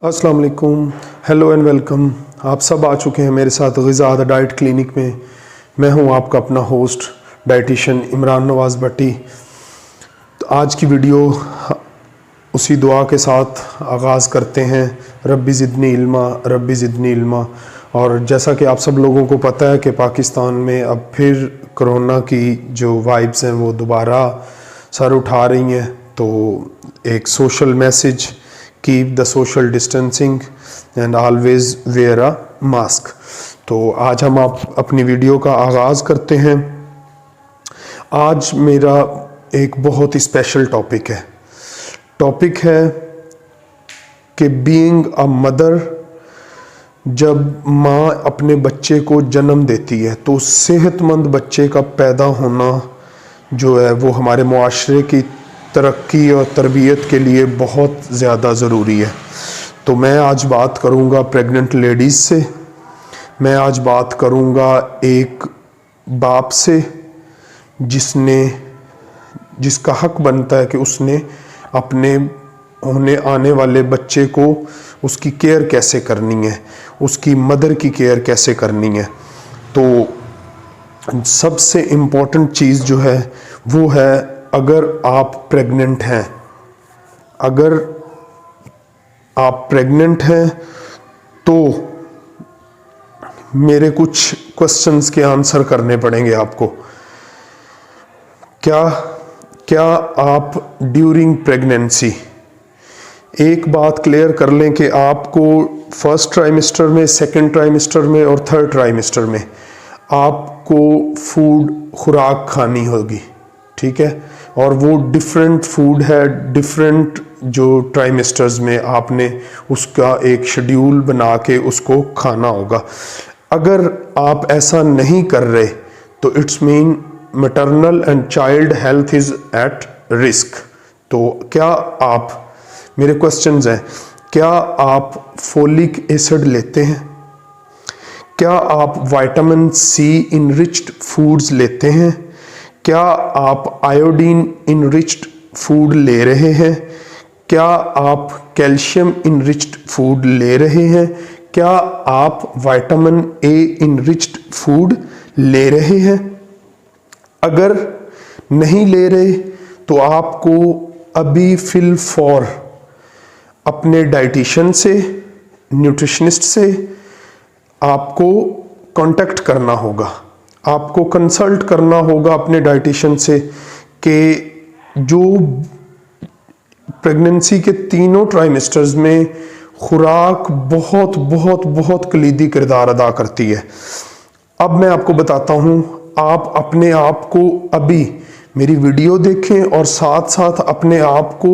अस्सलाम वालेकुम, hello and welcome. आप सब आ चुके हैं मेरे साथ ग़िज़ा द डाइट क्लिनिक में। मैं हूं आपका अपना होस्ट डाइटिशियन इमरान नवाज़ भट्टी। तो आज की वीडियो उसी दुआ के साथ आगाज़ करते हैं, रब्बी ज़िदनी इल्मा, रब्बी ज़िदनी इल्मा। और जैसा कि आप सब लोगों को पता है कि पाकिस्तान में अब फिर कोरोना की जो वाइब्स हैं वो दोबारा सर उठा रही हैं। तो एक social message, keep the social distancing and always wear a mask. तो आज हम आप अपनी वीडियो का आगाज़ करते हैं। आज मेरा एक बहुत ही स्पेशल टॉपिक है कि बीइंग अ मदर, जब माँ अपने बच्चे को जन्म देती है तो सेहतमंद बच्चे का पैदा होना जो है वो हमारे मुआशरे की तरक्की और तरबियत के लिए बहुत ज़्यादा ज़रूरी है। तो मैं आज बात करूँगा प्रेग्नेंट लेडीज़ से। मैं आज बात करूँगा एक बाप से जिसका हक बनता है कि उसने अपने होने आने वाले बच्चे को उसकी केयर कैसे करनी है, उसकी मदर की केयर कैसे करनी है। तो सबसे इम्पोर्टेंट चीज़ जो है वो है, अगर आप प्रेग्नेंट हैं, तो मेरे कुछ क्वेश्चंस के आंसर करने पड़ेंगे आपको। क्या आप ड्यूरिंग प्रेगनेंसी, एक बात क्लियर कर लें कि आपको फर्स्ट ट्राइमेस्टर में, सेकंड ट्राइमेस्टर में और थर्ड ट्राइमेस्टर में आपको खुराक खानी होगी, ठीक है। और वो डिफरेंट फूड है, डिफरेंट जो ट्राइमेस्टर्स में आपने उसका एक शेड्यूल बना के उसको खाना होगा। अगर आप ऐसा नहीं कर रहे तो it's mean maternal and child health is at risk. तो क्या आप, मेरे क्वेश्चंस हैं, क्या आप फोलिक एसिड लेते हैं? क्या आप विटामिन सी इनरिच्ड फूड्स लेते हैं? क्या आप आयोडीन इनरिच्ड फूड ले रहे हैं? क्या आप कैल्शियम इनरिच्ड फूड ले रहे हैं? क्या आप विटामिन ए इनरिच्ड फूड ले रहे हैं? अगर नहीं ले रहे तो आपको अभी फिल फॉर अपने डाइटिशियन से, न्यूट्रिशनिस्ट से आपको कांटेक्ट करना होगा, आपको कंसल्ट करना होगा अपने डाइटिशियन से कि जो प्रेगनेंसी के तीनों ट्राइमेस्टर्स में खुराक बहुत बहुत बहुत कलीदी किरदार अदा करती है। अब मैं आपको बताता हूँ, आप अपने आप को अभी मेरी वीडियो देखें और साथ साथ अपने आप को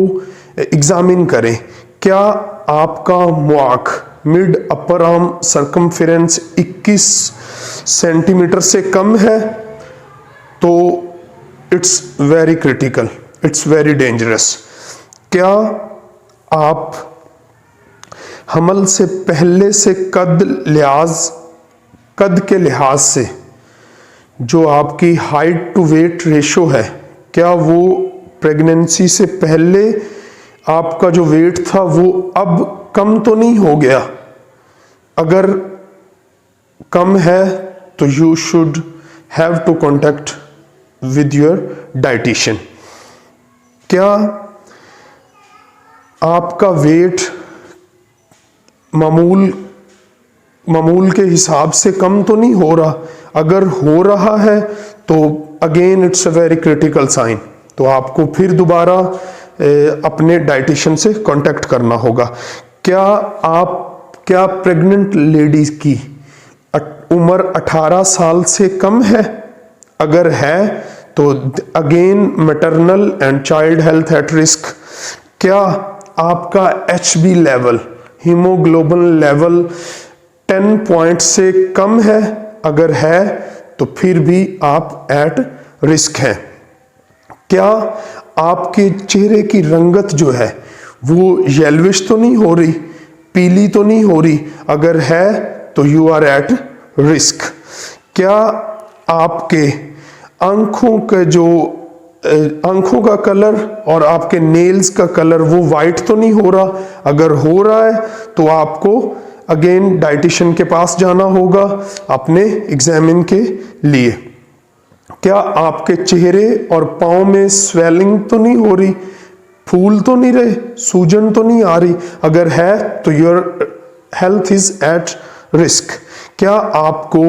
एग्जामिन करें। क्या आपका MUAC, mid upper arm circumference 21 centimetre से कम है? तो it's very critical, it's very dangerous. क्या आप हमल से पहले से कद के लिहाज से जो आपकी हाइट टू वेट रेशो है, क्या वो प्रेगनेंसी से पहले आपका जो वेट था वो अब कम तो नहीं हो गया? अगर कम है तो you should have to contact with your dietitian. क्या आपका वेट मामूल के हिसाब से कम तो नहीं हो रहा? अगर हो रहा है तो again it's a very critical sign. तो आपको फिर दोबारा अपने डाइटिशियन से कांटेक्ट करना होगा। क्या प्रेग्नेंट लेडीज की उम्र 18 साल से कम है? अगर है तो again maternal and child health at risk. क्या आपका HB level, haemoglobin level 10 point से कम है? अगर है तो फिर भी आप एट रिस्क हैं। क्या आपके चेहरे की रंगत जो है वो येलोविश तो नहीं हो रही, पीली तो नहीं हो रही? अगर है तो यू आर एट रिस्क। क्या आपके आंखों के जो आंखों का कलर और आपके नेल्स का कलर वो वाइट तो नहीं हो रहा? अगर हो रहा है तो आपको अगेन डाइटिशियन के पास जाना होगा अपने एग्जामिन के लिए। क्या आपके चेहरे और पाँव में स्वेलिंग तो नहीं हो रही, फूल तो नहीं रहे, सूजन तो नहीं आ रही? अगर है तो your health is at risk. क्या आपको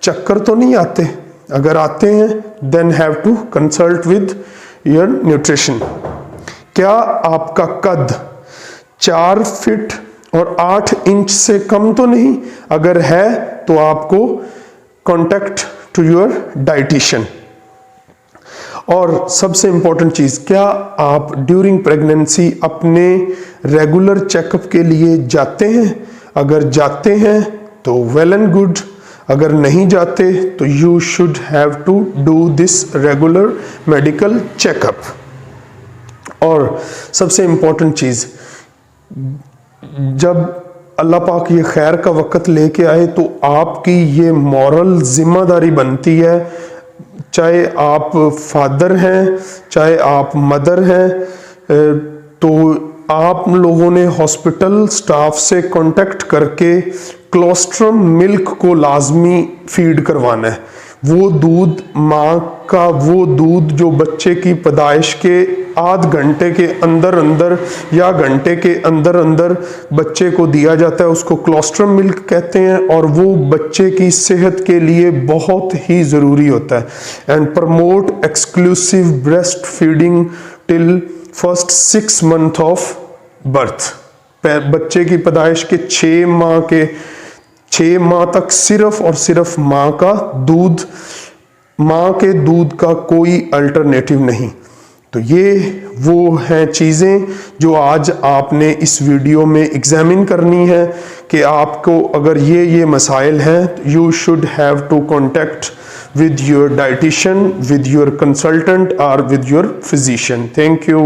चक्कर तो नहीं आते? अगर आते हैं then have to consult with your nutrition. क्या आपका कद 4 फीट और 8 इंच से कम तो नहीं? अगर है तो आपको कॉन्टेक्ट टू योर डाइटिशियन। और सबसे इंपॉर्टेंट चीज, क्या आप ड्यूरिंग प्रेगनेंसी अपने रेगुलर चेकअप के लिए जाते हैं? अगर जाते हैं तो वेल एंड गुड, अगर नहीं जाते तो you should have to do this regular medical checkup. और सबसे इंपॉर्टेंट चीज, जब अल्लाह पाक ये खैर का वक़्त लेके आए तो आपकी ये मॉरल जिम्मेदारी बनती है, चाहे आप फादर हैं चाहे आप मदर हैं, तो आप लोगों ने हॉस्पिटल स्टाफ से कांटेक्ट करके क्लोस्ट्रम मिल्क को लाजमी फीड करवाना है। वो दूध माँ का, वो दूध जो बच्चे की पैदाइश के आध घंटे के अंदर अंदर या घंटे के अंदर अंदर बच्चे को दिया जाता है, उसको क्लोस्ट्रम मिल्क कहते हैं, और वो बच्चे की सेहत के लिए बहुत ही ज़रूरी होता है। And promote exclusive breast feeding till first 6 month of birth. बच्चे की पैदाइश के 6 माह तक सिर्फ और सिर्फ माँ का दूध, माँ के दूध का कोई अल्टरनेटिव नहीं। तो ये वो हैं चीज़ें जो आज आपने इस वीडियो में एग्जामिन करनी है कि आपको अगर ये मसाइल हैं, you should have to contact with your dietitian, with your consultant or with your physician. Thank you.